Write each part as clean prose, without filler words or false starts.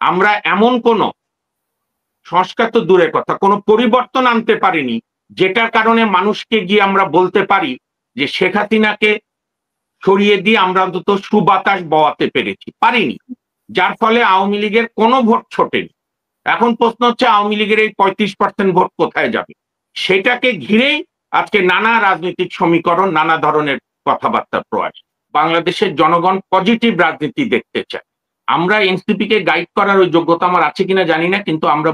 আমরা এমন কোন সংস্কার তো দূরের কথা, কোন পরিবর্তন আনতে পারিনি যেটার কারণে মানুষকে গিয়ে আমরা বলতে পারি যে শেখ হাসিনাকে সরিয়ে দিয়ে আমরা অন্তত সুবাতাস বওয়াতে পেরেছি, পারিনি। যার ফলে আওয়ামী লীগের কোনো ভোট ছোটেনি। এখন প্রশ্ন হচ্ছে আওয়ামী লীগের এই 35% ভোট কোথায় যাবে? সেটাকে ঘিরেই আজকে নানা রাজনৈতিক সমীকরণ, নানা ধরনের কথাবার্তার প্রয়াস। বাংলাদেশের জনগণ পজিটিভ রাজনীতি দেখতে চায়। আমরা এনসিপি কে গাইড করার ওই যোগ্যতা আমার আছে কিনা জানি না, কিন্তু আমরা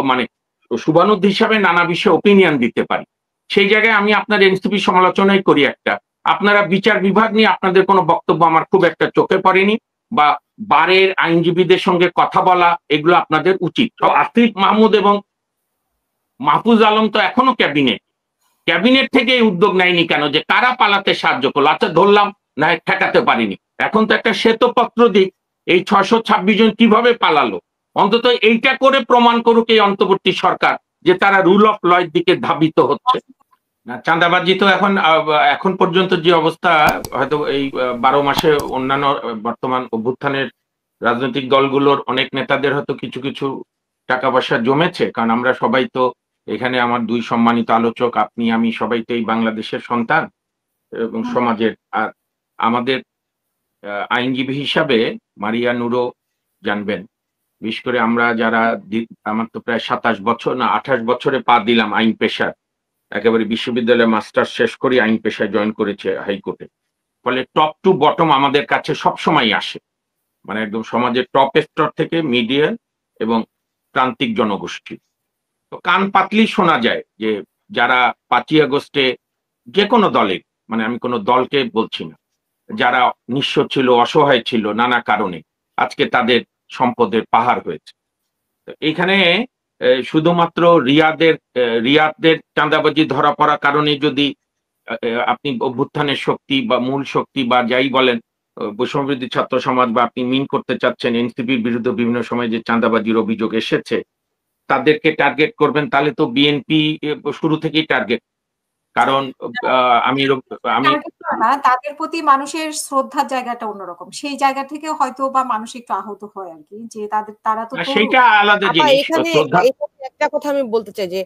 মানে শুভানুদ্ধ হিসাবে নানা বিষয়ে ওপিনিয়ন দিতে পারি। সেই জায়গায় আমি আপনার এনসিপি সমালোচনাই করি একটা, আপনারা বিচার বিভাগ নিয়ে আপনাদের কোনো বক্তব্য আমার খুব একটা চোখে পড়েনি, বা বারের আইনজীবীদের সঙ্গে কথা বলা এগুলো আপনাদের উচিত। আসিফ মাহমুদ এবং মাহফুজ আলম তো এখনো ক্যাবিনেট থেকে এই উদ্যোগ নেয়নি কেন যে কারা পালাতে সাহায্য করলো? আচ্ছা ধরলাম না, ঠেকাতে পারিনি, এখন তো একটা শ্বেতপত্র দিক এই 626 জন কিভাবে পালালো, অন্তত এইটা করে প্রমাণ করুক এই অন্তর্বর্তী সরকার যে তারা রুল অফ ল এর দিকে ধাবিত হচ্ছে। না, চাঁদাবাজি তো এখন পর্যন্ত যে অবস্থা, হয়তো এই 12 মাসে অন্যান্য বর্তমান অভ্যুত্থানের রাজনৈতিক দলগুলোর অনেক নেতাদের হয়তো কিছু কিছু টাকা পয়সা জমেছে, কারণ আমরা সবাই তো এখানে, আমার দুই সম্মানিত আলোচক, আপনি আমি সবাই তো এই বাংলাদেশের সন্তান এবং সমাজের। আর আমাদের আইনজীবী হিসাবে মারিয়া নূরও জানবেন, বিশেষ করে আমরা যারা, আমার তো প্রায় 27 বছর না 28 বছরে পা দিলাম আইন পেশার, একেবারে বিশ্ববিদ্যালয়ে মাস্টার্স শেষ করে আইন পেশায় জয়েন করেছে হাইকোর্টে। ফলে টপ টু বটম আমাদের কাছে সবসময় আসে, মানে একদম সমাজের টপ স্তর থেকে মিডিয়া এবং প্রান্তিক জনগোষ্ঠী। তো কান পাতলি শোনা যায় যে যারা 5ই আগস্টে যে কোনো দলের, মানে আমি কোনো দলকে বলছি না, যারা নিঃস্ব ছিল, অসহায় ছিল নানা কারণে, আজকে তাদের সম্পদের পাহাড় হয়েছে। এখানে শুধুমাত্র রিয়াদের চাঁদাবাজি ধরা পড়ার কারণে যদি আপনি অভ্যুত্থানের শক্তি বা মূল শক্তি বা যাই বলেন, বৈষম্যবিরোধী ছাত্র সমাজ, বা আপনি মিন করতে চাচ্ছেন এনসিপির বিরুদ্ধে বিভিন্ন সময় যে চাঁদাবাজির অভিযোগ এসেছে, তাদেরকে টার্গেট করবেন, তাহলে তো বিএনপি শুরু থেকেই টার্গেট। কারণ আমি তাদের প্রতি মানুষের শ্রদ্ধার জায়গাটা অন্যরকম, সেই জায়গা থেকে হয়তো বা মানুষ একটু আহত হয় আর কি, যে তারা তো সেইটা আলাদা জিনিস। এখানে একটা কথা আমি বলতে চাই যে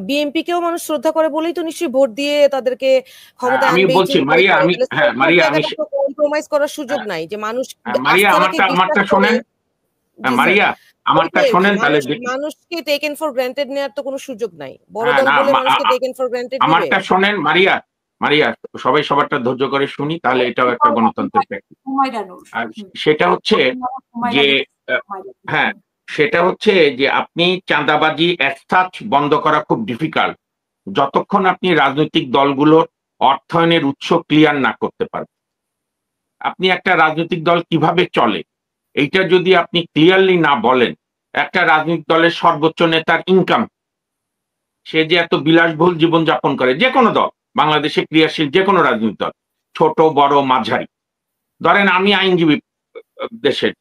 বিএনপি কেও মানুষ শ্রদ্ধা করে বলেই তো নিশ্চয়ই ভোট দিয়ে তাদেরকে ক্ষমতায় আমি বলছি মারিয়া, আমি কম্প্রোমাইজ করার সুযোগ নাই, যে মানুষ মারিয়া আমারটা শোনেন, মারিয়া আমারটা শোনেন, তাহলে মানুষকে টেকেন ফর গ্রান্টেড নেওয়ার তো কোনো সুযোগ নাই। বড় দল বলে মানুষকে টেকেন ফর গ্রান্টেড নেবে? আমারটা শোনেন মারিয়া, সবাই সবারটা ধৈর্য করে শুনি, তাহলে এটাও একটা গণতন্ত্রের প্র্যাকটিস। আর সেটা হচ্ছে যে, হ্যাঁ, সেটা হচ্ছে যে আপনি চাঁদাবাজি এসসাচ বন্ধ করা খুব ডিফিকাল্ট যতক্ষণ আপনি রাজনৈতিক দলগুলোর অর্থায়নের উৎস ক্লিয়ার না করতে পারবেন। আপনি একটা রাজনৈতিক দল কিভাবে চলে এইটা যদি আপনি ক্লিয়ারলি না বলেন, একটা রাজনৈতিক দলের সর্বোচ্চ নেতার ইনকাম, সে যে এত বিলাসবহুল জীবনযাপন করে, যে কোনো দল, বাংলাদেশে ক্রিয়াশীল যে কোনো রাজনৈতিক দল, ছোট বড় মাঝারি, ধরেন আমি আইনজীবী দেশের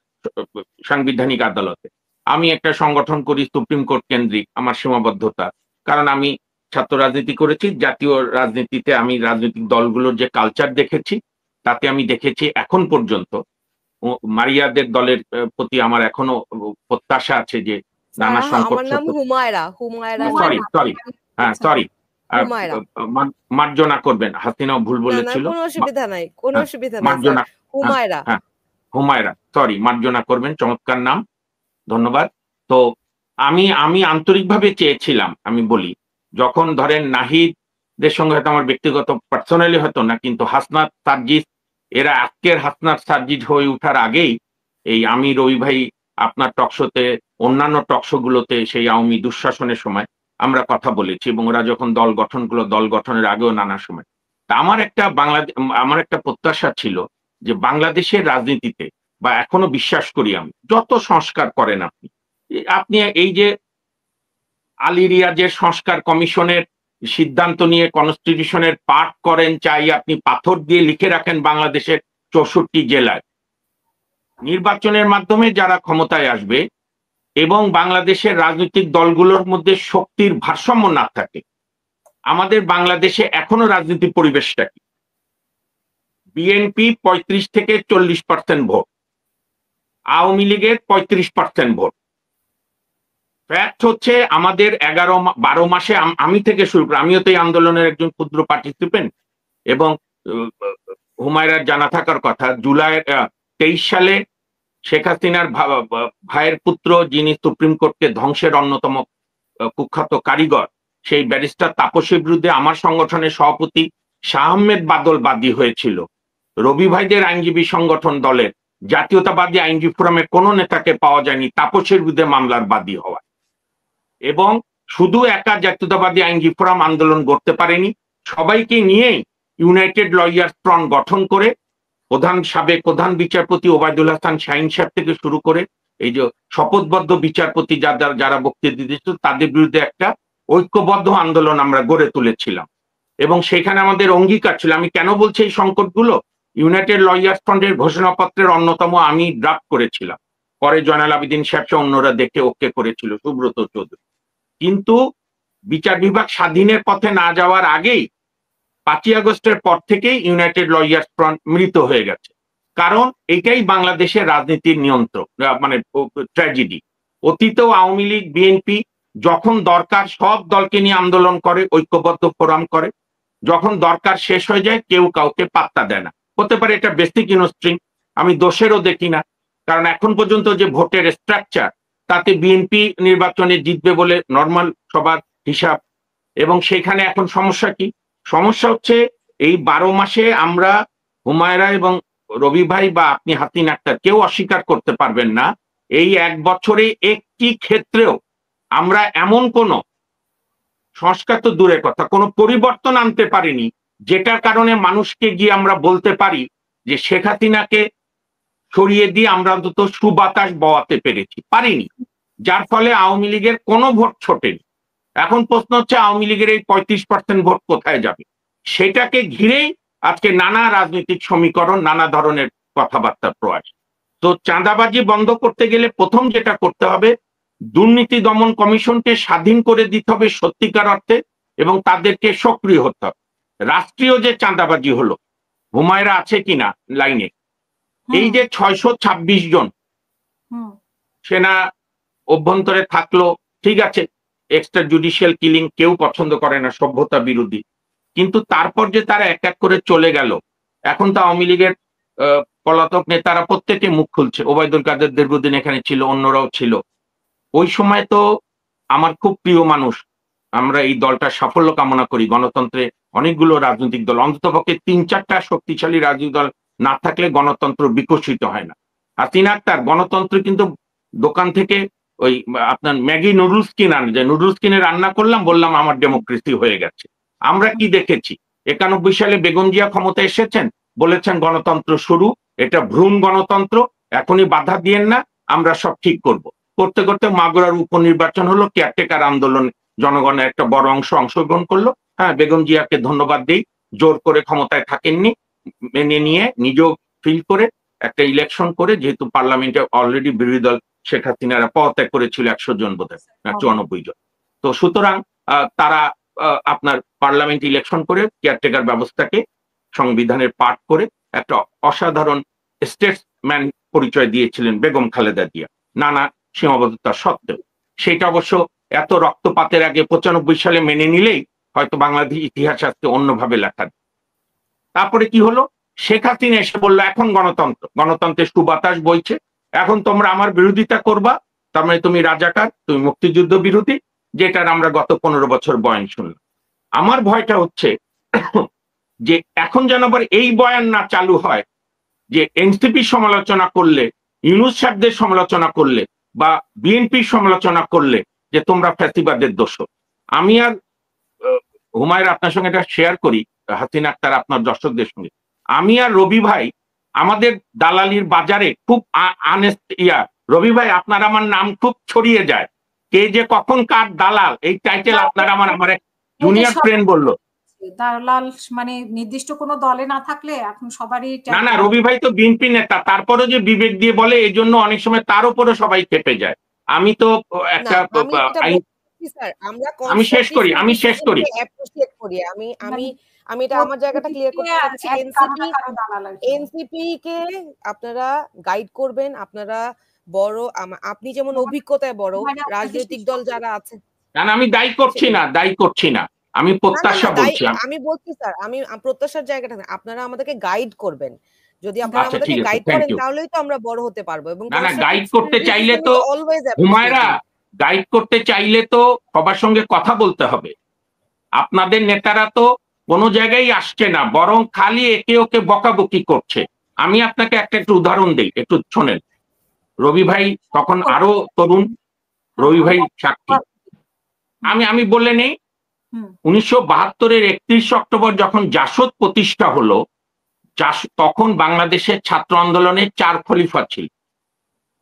সাংবিধানিক আদালতে, আমি একটা সংগঠন করি সুপ্রিম কোর্ট কেন্দ্রিক, আমার সীমাবদ্ধতা, কারণ আমি ছাত্র রাজনীতি করেছি, জাতীয় রাজনীতিতে আমি রাজনৈতিক দলগুলোর যে কালচার দেখেছি, তাতে আমি দেখেছি এখন পর্যন্ত মারিয়াদের দলের প্রতি আমার এখনো প্রত্যাশা আছে যে নানা সংকট, সরি মার্জনা করবেন, হাসিনাও ভুল বলেছিল, কোনো অসুবিধা নাই, কোনো অসুবিধা নাই, হুমায়রা সরি মার্জনা করবেন, চমৎকার নাম, ধন্যবাদ। তো আমি আন্তরিকভাবে চেয়েছিলাম, আমি বলি, যখন ধরেন নাহিদের সঙ্গে হয়তো আমার ব্যক্তিগত পার্সোনালি হয়তো না, কিন্তু হাসনাত সার্জিস এরা আজকের হাসনাত সার্জিস হয়ে ওঠার আগেই এই আমি রবি ভাই আপনার টকশোতে, অন্যান্য টকশোগুলোতে সেই আওয়ামী দুঃশাসনের সময় আমরা কথা বলেছি, এবং ওরা যখন দল গঠনের আগেও নানা সময়। তা আমার একটা প্রত্যাশা ছিল যে বাংলাদেশের রাজনীতিতে, বা এখনো বিশ্বাস করি আমি, যত সংস্কার করেন আপনি এই যে আলী রিয়াজের সংস্কার কমিশনের সিদ্ধান্ত নিয়ে কনস্টিটিউশনের পাঠ করেন, চাই আপনি পাথর দিয়ে লিখে রাখেন বাংলাদেশের 64 জেলায়, নির্বাচনের মাধ্যমে যারা ক্ষমতায় আসবে এবং বাংলাদেশের রাজনৈতিক দলগুলোর মধ্যে শক্তির ভারসাম্য না থাকে, আমাদের বাংলাদেশে এখনো রাজনীতির পরিবেশটা কি? বিএনপি 35 থেকে 40% ভোট, আওয়ামী লীগের 35% ভোট। ফ্যাক্ট হচ্ছে আমাদের 11-12 মাসে আমি থেকে শুরু করে, আমিও তো এই আন্দোলনের একজন ক্ষুদ্র পার্টিসিপেন্ট, এবং হুমায়রার জানা থাকার কথা জুলাই 23 সালে শেখ হাসিনার ভাইয়ের পুত্র, যিনি সুপ্রিম কোর্টকে ধ্বংসের অন্যতম কুখ্যাত কারিগর, সেই ব্যারিস্টার তাপসের বিরুদ্ধে আমার সংগঠনের সভাপতি শাহ আহমেদ বাদল বাদী হয়েছিল। রবি ভাইদের আইনজীবী সংগঠন দলের জাতীয়তাবাদী আইনজীবী ফোরামের কোন নেতাকে পাওয়া যায়নি তাপসের বিরুদ্ধে মামলার বাদী হওয়া। এবং শুধু একা জাতীয়তাবাদী আইনজীবী ফোরাম আন্দোলন করতে পারেনি, সবাইকে নিয়েই ইউনাইটেড লয়ার্স ফ্রন্ট গঠন করে সাবেক প্রধান বিচারপতি ওবায়দুল হাসান শাহিন সাহেব থেকে শুরু করে এই যে শপথবদ্ধ বিচারপতি যারা বক্তৃতা দিয়েছিল, তাদের বিরুদ্ধে একটা ঐক্যবদ্ধ আন্দোলন আমরা গড়ে তুলেছিলাম। এবং সেখানে আমাদের অঙ্গীকার ছিল, আমি কেন বলছি এই সংকটগুলো, ইউনাইটেড লয়ার্স ফ্রন্টের ঘোষণাপত্রের অন্যতম আমি ড্রাফট করেছিলাম, পরে জয়নাল আবেদিন সাহেব অন্যরা দেখে ওকে করেছিল, সুব্রত চৌধুরী। কিন্তু বিচার বিভাগ স্বাধীনের পথে না যাওয়ার আগেই 5ই আগস্টের পর থেকেই ইউনাইটেড লয়ার্স ফ্রন্ট মৃত হয়ে গেছে। কারণ এটাই বাংলাদেশের রাজনীতির নিয়ন্ত্রক, মানে ট্র্যাজেডি। অতীতেও আওয়ামী লীগ, বিএনপি যখন দরকার সব দলকে নিয়ে আন্দোলন করে, ঐক্যবদ্ধ ফোরাম করে, যখন দরকার শেষ হয়ে যায় কেউ কাউকে পাত্তা দেয় না। হতে পারে এটা বেসিক ইনস্ট্রিংক্ট, আমি দোষেরও দেখি না, কারণ এখন পর্যন্ত যে ভোটের স্ট্রাকচার, তাতে বিএনপি নির্বাচনে জিতবে বলে নর্মাল সবার হিসাব। এবং সেখানে এখন সমস্যা কি? সমস্যা হচ্ছে এই 12 মাসে আমরা, হুমায়রা এবং রবি ভাই বা আপনি হাসিন আক্তার, কেউ অস্বীকার করতে পারবেন না, এই 1 বছরে একটি ক্ষেত্রেও আমরা এমন কোন সংস্কার তো দূরের কথা, কোনো পরিবর্তন আনতে পারিনি যেটার কারণে মানুষকে গিয়ে আমরা বলতে পারি যে শেখ হাসিনাকে সরিয়ে দিয়ে আমরা অন্তত সুবাতাস বওয়াতে পেরেছি, পারিনি। যার ফলে আওয়ামী লীগের কোনো ভোট ছোটেনি। এখন প্রশ্ন হচ্ছে আওয়ামী লীগের এই 35% ভোট কোথায় যাবে? সেটাকে ঘিরেই আজকে নানা রাজনৈতিক সমীকরণ, নানা ধরনের কথাবার্তা প্রয়াস। তো চাঁদাবাজি বন্ধ করতে গেলে প্রথম যেটা করতে হবে, দুর্নীতি দমন কমিশনকে স্বাধীন করে দিতে হবে সত্যিকার অর্থে, এবং তাদেরকে সক্রিয় হতে হবে। রাষ্ট্রীয় যে চাঁদাবাজি হলো, হুমায়রা আছে কিনা লাইনে, এই যে 626 জন সেনা অভ্যন্তরে থাকলো, ঠিক আছে, এক্সট্রা জুডিশিয়াল কিলিং কেউ পছন্দ করে না, সভ্যতা বিরোধী, কিন্তু তারপর যে তারা এক এক করে চলে গেল, এখন তো আওয়ামী লীগের পলাতক নেতারা প্রত্যেকে মুখ খুলছে। ওবায়দুল কাদের দীর্ঘদিন এখানে ছিল, অন্যরাও ছিল। ওই সময় তো আমার খুব প্রিয় মানুষ, আমরা এই দলটার সাফল্য কামনা করি, গণতন্ত্রে অনেকগুলো রাজনৈতিক দল, অন্ততপক্ষে 3-4টা শক্তিশালী রাজনৈতিক দল না থাকলে গণতন্ত্র বিকশিত হয় না। হাসিন আক্তার গণতন্ত্র কিন্তু দোকান থেকে ওই আপনার ম্যাগি নুডলস কিনে, যে নুডলস কিনে রান্না করলাম, বললাম আমার ডেমোক্রেসি হয়ে গেছে। আমরা কি দেখেছি? 91 সালে বেগম জিয়া ক্ষমতা এসেছেন, বলেছেন গণতন্ত্র শুরু, এটা ভ্রূণ গণতন্ত্র, এখনই বাধা দিয়েন না, আমরা সব ঠিক করব। করতে করতে মাগুরার উপনির্বাচন হলো, কেয়ারটেকার আন্দোলন জনগণের একটা বড় অংশ অংশগ্রহণ করলো। হ্যাঁ, বেগম জিয়াকে ধন্যবাদ দেই, জোর করে ক্ষমতায় থাকেননি, মেনে নিয়ে নিজেও ফিল করে একটা ইলেকশন করে, যেহেতু পার্লামেন্টে অলরেডি বিরোধী দল শেখ হাসিনারা পদত্যাগ করেছিল 100 জন বোধহয়, 94 জন। তো সুতরাং তারা আপনার পার্লামেন্ট ইলেকশন করে কেয়ারটেকার ব্যবস্থাকে সংবিধানের পাঠ করে একটা অসাধারণ স্টেটসম্যান পরিচয় দিয়েছিলেন বেগম খালেদা জিয়া, নানা সীমাবদ্ধতা সত্ত্বেও। সেটা অবশ্য এত রক্তপাতের আগে 95 সালে মেনে নিলেই হয়তো বাংলাদেশ ইতিহাস আজকে অন্যভাবে লেখা। তারপরে কি হলো? শেখ হাসিনা এসে বললো এখন গণতন্ত্রের সুবাতাস বইছে, এখন তোমরা আমার বিরোধিতা করবা, তার মানে তুমি রাজাকার, তুমি মুক্তিযুদ্ধ বিরোধী, যেটার আমরা গত 15 বছর বয়ান শুনলাম। আমার ভয়টা হচ্ছে যে এখন যেন আবার এই বয়ান না চালু হয় যে এনসিপি সমালোচনা করলে, ইউনূস সাহেবদের সমালোচনা করলে বা বিএনপির সমালোচনা করলে যে তোমরা ফ্যাসিবাদের দোষর। আমি আর হুমায়রা আপনার সঙ্গে এটা শেয়ার করি, হাসিন আক্তার আপনার দর্শকদের সঙ্গে, আমি আর রবি ভাই আমাদের দালালির বাজারে খুব রবি ভাই আপনার আমার নাম খুব ছড়িয়ে যায়, কে যে কখন কার দালাল, এই টাইটেল আপনার আমার এক জুনিয়র ফ্রেন্ড বললো। দালাল মানে নির্দিষ্ট কোনো দলে না থাকলে এখন সবারই, না, রবি ভাই তো বিএনপি নেতা, তারপরে যে বিবেক দিয়ে বলে, এই জন্য অনেক সময় তার উপরে সবাই খেপে যায়। আমি তো একটা আমি শেষ করি। আমি এটা আমার জায়গাটা ক্লিয়ার করতে চাচ্ছি। এনসিপি কে আপনারা গাইড করবেন, আপনারা বড় আপনি যেমন অভিজ্ঞতায় বড়, রাজনৈতিক দল যারা আছে। না আমি দায়ী করছি না, আমি প্রত্যাশা বলছি। আমি বলছি স্যার, আমি প্রত্যাশার জায়গাটা না, আপনারা আমাদেরকে গাইড করবেন। যদি আপনারা আমাদেরকে গাইড করেন তাহলেই তো আমরা বড় হতে পারবো। এবং না গাইড করতে চাইলে তো হুমায়রা, গাইড করতে চাইলে তো সবার সঙ্গে কথা বলতে হবে। আপনাদের নেতারা তো কোনো জায়গায় আসছে না, বরং খালি একে ওকে বকাবকি করছে। আমি আপনাকে একটু উদাহরণ দিই, একটু শোনেন। রবি ভাই তখন আরো তরুণ, রবি ভাই সাক্ষী। আমি বলে নেই, 1972-এর 31 অক্টোবর যখন জাসদ প্রতিষ্ঠা হলো, তখন বাংলাদেশের ছাত্র আন্দোলনের 4 খলিফা ছিল।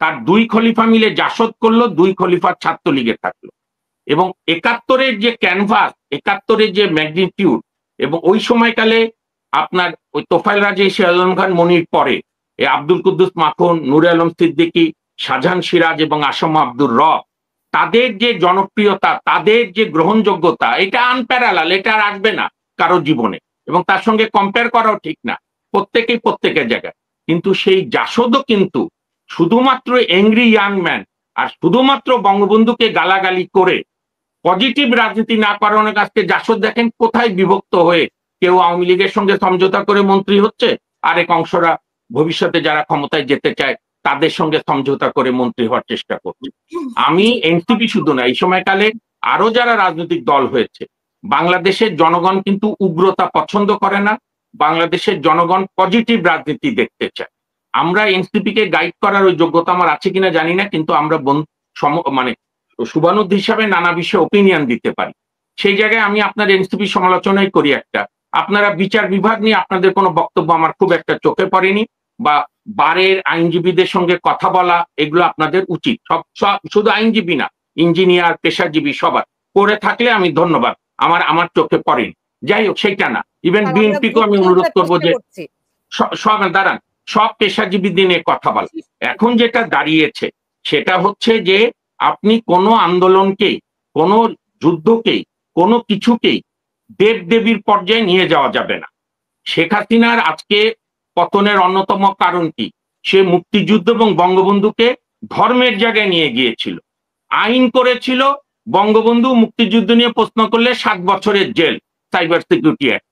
তার 2 খলিফা মিলে জাসদ করলো, 2 খলিফা ছাত্রলীগে থাকলো। এবং 71-এর যে ক্যানভাস, 71-এর যে ম্যাগনিটিউড, এবং ওই সময়কালে আপনার ওই তোফায়েল রাজী, সিরাজ আলম খান মনির পরে আব্দুল কুদ্দুস মাখন, নূরে আলম সিদ্দিকী, শাহজাহান সিরাজ এবং আসম আব্দুর রব, তাদের যে জনপ্রিয়তা, তাদের যে গ্রহণযোগ্যতা, এটা আনপ্যারালাল, এটা আর আসবে না কারো জীবনে, এবং তার সঙ্গে কম্পেয়ার করাও ঠিক না, প্রত্যেকেই প্রত্যেকের জায়গায়। কিন্তু সেই জাসদও কিন্তু শুধুমাত্র এংরি ইয়াং ম্যান আর শুধুমাত্র বঙ্গবন্ধুকে গালাগালি করে পজিটিভ রাজনীতি না করানোর কাছে জাসদ দেখেন কোথায় বিভক্ত হয়ে কেউ আওয়ামী লীগের সঙ্গে সমঝোতা করে মন্ত্রী হচ্ছে, আরেক অংশরা ভবিষ্যতে যারা ক্ষমতায় যেতে চায় তাদের সঙ্গে সমঝোতা করে মন্ত্রী হওয়ার চেষ্টা করছে। আমি এনসিপি শুধু না, এই সময়কালে আরো যারা রাজনৈতিক দল হয়েছে, বাংলাদেশের জনগণ কিন্তু উগ্রতা পছন্দ করে না, বাংলাদেশের জনগণ পজিটিভ রাজনীতি দেখতে চায়। আমরা এনসিপি কে গাইড করার ওই যোগ্যতা আমার আছে কিনা জানি না, কিন্তু আমরা মানে শুভানুদ্ধ হিসাবে নানা বিষয়ে ওপিনিয়ন দিতে পারি। সেই জায়গায় আমি আপনার এনসিপি সমালোচনাই করি একটা, আপনারা বিচার বিভাগ নিয়ে আপনাদের কোনো বক্তব্য আমার খুব একটা চোখে পড়েনি, বা বারের আইনজীবীদের সঙ্গে কথা বলা, এগুলো আপনাদের উচিত। শুধু আইনজীবী না, ইঞ্জিনিয়ার, পেশাজীবী সবার করে থাকলে আমি ধন্যবাদ, আমার চোখে পড়েনি। যাই হোক, সেইটা না, ইভেন বিএনপিকেও আমি অনুরোধ করবো যে সব পেশাজীবী দিনে কথা বলা। এখন যেটা দাঁড়িয়েছে সেটা হচ্ছে যে আপনি কোনো আন্দোলনকে, কোনো যুদ্ধকেই, কোনো কিছুকেই দেবদেবীর পর্যায়ে নিয়ে যাওয়া যাবে না। শেখ হাসিনার আজকে পতনের অন্যতম কারণ কি? সে মুক্তিযুদ্ধ এবং বঙ্গবন্ধুকে ধর্মের জায়গায় নিয়ে গিয়েছিল, আইন করেছিল বঙ্গবন্ধু মুক্তিযুদ্ধ নিয়ে প্রশ্ন করলে 7 বছরের জেল, সাইবার সিকিউরিটি অ্যাক্ট,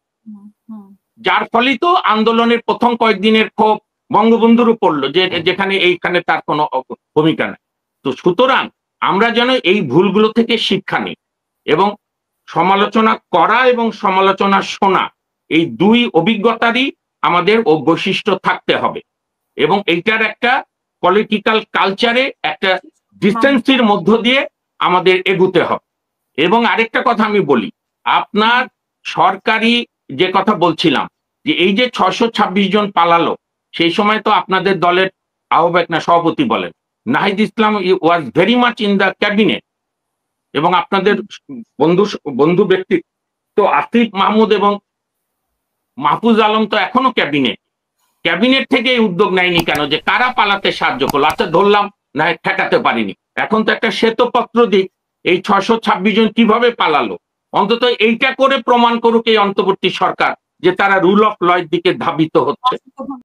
যার ফলে তো আন্দোলনের প্রথম কয়েকদিনের ক্ষোভ বঙ্গবন্ধুরও পড়লো, যেখানে এইখানে তার কোনো ভূমিকা নেই। তো সুতরাং আমরা যেন এই ভুলগুলো থেকে শিক্ষা নিই, এবং সমালোচনা করা এবং সমালোচনা শোনা, এই 2 অভিজ্ঞতারই আমাদের বৈশিষ্ট্য থাকতে হবে, এবং এইটার একটা পলিটিক্যাল কালচারে একটা ডিসটেন্সির মধ্য দিয়ে আমাদের এগুতে হবে। এবং আরেকটা কথা আমি বলি, আপনার সরকারি যে কথা বলছিলাম, যে এই যে 626 জন পালালো, সেই সময় তো আপনাদের দলের আহ্বায়ক না সভাপতি বলেন Nahid Islam was very much in the cabinet, এবং আপনাদের বন্ধু ব্যক্তি তো আসিফ মাহমুদ এবং মাহফুজ আলম তো এখনো ক্যাবিনেট থেকে উদ্যোগ নেয়নি কেন, যে কারা পালাতে সাহায্য করলো? আচ্ছা ধরলাম না ঠেকাতে পারিনি, এখন তো একটা শ্বেতপত্র দিক এই 626 জন কিভাবে পালালো, অন্তত এইটা করে প্রমাণ করুক এই অন্তর্বর্তী সরকার যে তারা রুল অফ ল এর দিকে ধাবিত হচ্ছে।